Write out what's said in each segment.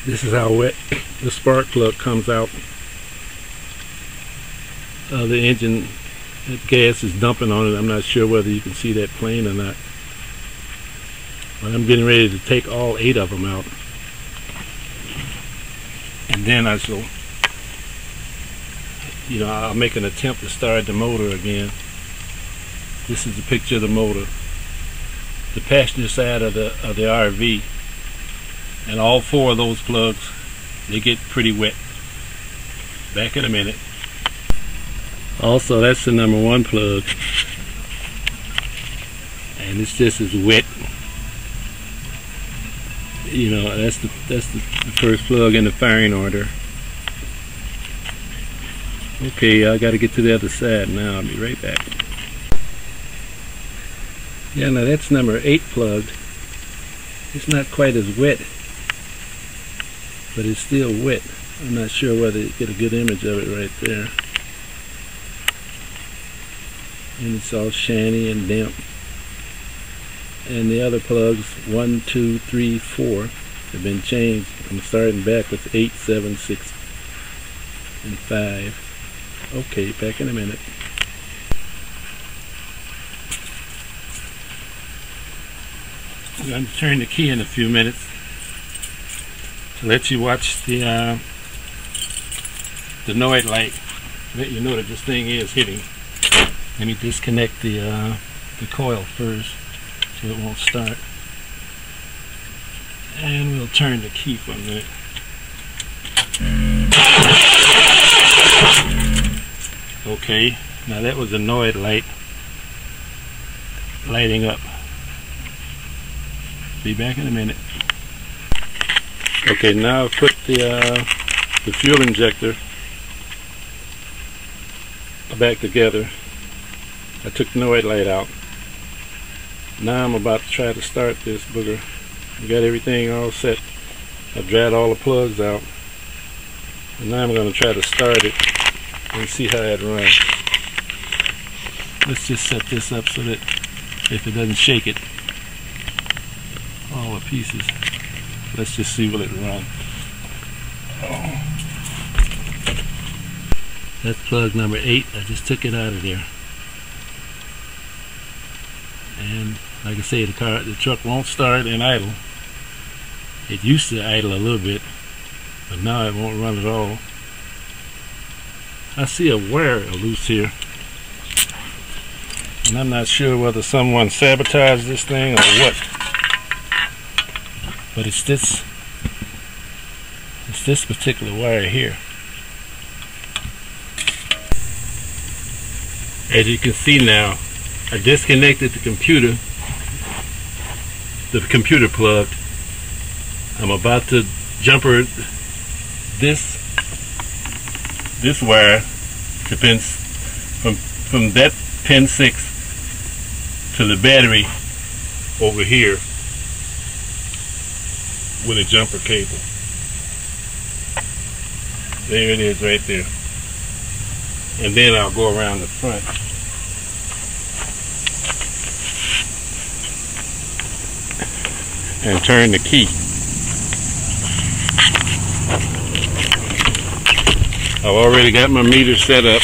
This is how wet the spark plug comes out of the engine. That gas is dumping on it. I'm not sure whether you can see that plain or not, but I'm getting ready to take all 8 of them out, and then I shall, I'll make an attempt to start the motor again. This is a picture of the motor, the passenger side of the RV, and all 4 of those plugs, they get pretty wet. Back in a minute. Also, that's the number 1 plug, and it's just as wet. That's the first plug in the firing order. Okay, I got to get to the other side now. I'll be right back. Yeah, now that's number 8 plugged. It's not quite as wet, but it's still wet. I'm not sure whether you get a good image of it right there. And it's all shiny and damp. And the other plugs, 1, 2, 3, 4, have been changed. I'm starting back with 8, 7, 6, and 5. Okay, back in a minute. I'm going to turn the key in a few minutes to let you watch the noise light, let you know that this thing is hitting. Let me disconnect the coil first so it won't start, and we'll turn the key for a minute. Okay, now that was a noise light lighting up. Be back in a minute. Okay, now I've put the fuel injector back together. I took the noise light out. Now I'm about to try to start this booger. I got everything all set. I've dried all the plugs out. And now I'm going to try to start it and see how it runs. Let's just set this up so that if it doesn't shake it, all the pieces. Let's just see will it run. That's plug number 8. I just took it out of there. And like I say, the truck won't start and idle. It used to idle a little bit, but now it won't run at all. I see a wire loose here, and I'm not sure whether someone sabotaged this thing or what. But it's this particular wire here. As you can see now, I disconnected the computer plug. I'm about to jumper this wire to from that pin 6 to the battery over here with a jumper cable. There it is right there. And then I'll go around the front. And turn the key. I've already got my meter set up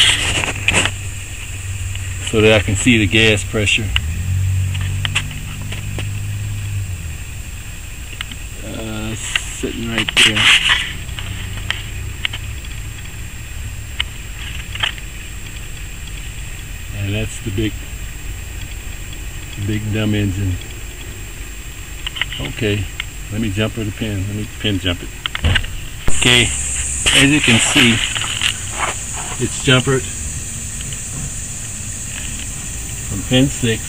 so that I can see the gas pressure. Sitting right there. And that's the big dumb engine. Okay, let me jumper the pin. Let me pin jump it. Okay, as you can see, it's jumpered from pin 6,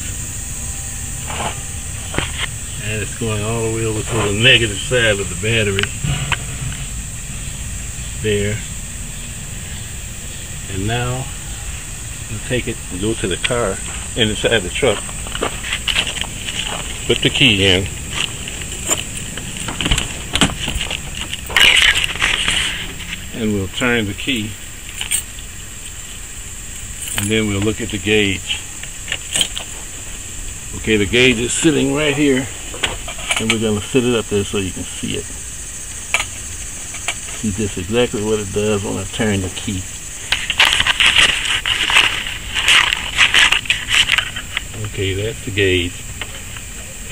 and it's going all the way over to the negative side of the battery. There. And now we'll take it and go to the car inside the truck. Put the key in. And we'll turn the key, and then we'll look at the gauge. Okay, the gauge is sitting right here, and we're going to sit it up there so you can see it. See, this is exactly what it does when I turn the key. Okay, that's the gauge.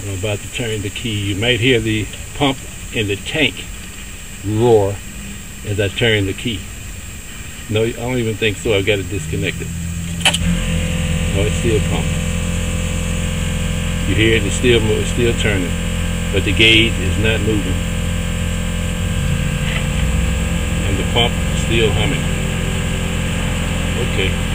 I'm about to turn the key. You might hear the pump in the tank roar as I turn the key. No, I don't even think so. I've got it disconnected. Oh, it's still pumping. You hear it? It's still moving, it's still turning, but the gauge is not moving, and the pump is still humming. Okay.